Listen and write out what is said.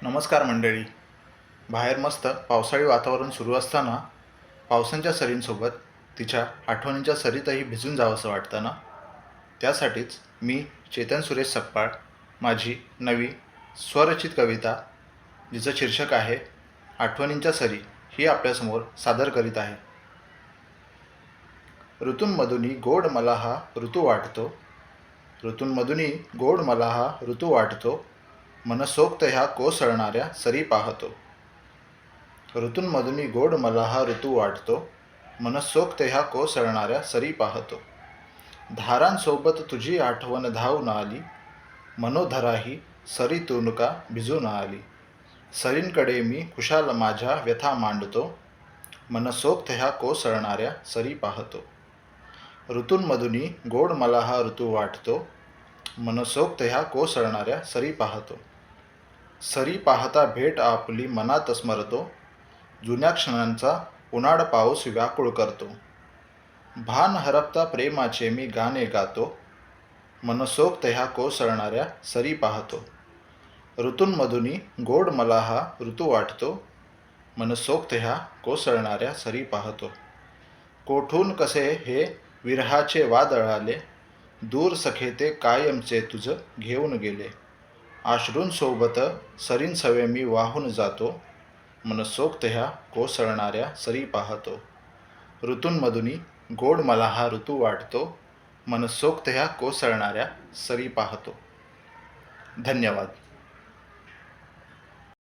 नमस्कार मंडळी. बाहेर मस्त पावसाळी वातावरण सुरू असताना पावसांच्या सरींसोबत तिच्या आठवणींच्या सरीतही भिजून जावंसं वाटतं ना. त्यासाठीच मी चेतन सुरेश सकपाळ माझी नवी स्वरचित कविता, जिचं शीर्षक आहे आठवणींच्या सरी, ही आपल्यासमोर सादर करीत आहे. ऋतूंमधुनी गोड मला हा ऋतू वाटतो, ऋतूंमधुनी गोड मला हा ऋतू वाटतो, मनसोक्त ह्या कोसळणाऱ्या सरी पाहतो. ऋतूंमधुनी गोड मला हा ऋतू वाटतो, मनसोक्त ह्या कोसळणाऱ्या सरी पाहतो. धारांसोबत तुझी आठवण धावून आली, मनोधराही सरीतून का भिजून आली. सरींकडे मी खुशाल माझ्या व्यथा मांडतो, मनसोक्त ह्या कोसळणाऱ्या सरी पाहतो. ऋतूंमधुनी गोड मला हा ऋतू वाटतो, मनसोक्त ह्या कोसळणाऱ्या सरी पाहतो. सरी पाहता भेट आपली मनात स्मरतो, जुन्या क्षणांचा उन्हाळ पाऊस व्याकुळ करतो. भान हरपता प्रेमाचे मी गाणे गातो, मनसोक्त ह्या कोसळणाऱ्या सरी पाहतो. ऋतूंमधुनी गोड मला हा ऋतू वाटतो, मनसोक्त ह्या कोसळणाऱ्या सरी पाहतो. कोठून कसे हे विरहाचे वादळ आले, दूर सखे ते कायमचे तुझ घेऊन गेले. अश्रूंसोबत सरींसवे मी वाहून जातो, मनसोक्त ह्या कोसळणाऱ्या सरी पाहतो. ऋतूंमधुनी गोड मला हा ऋतू वाटतो, मनसोक्त ह्या कोसळणाऱ्या सरी पाहतो. धन्यवाद.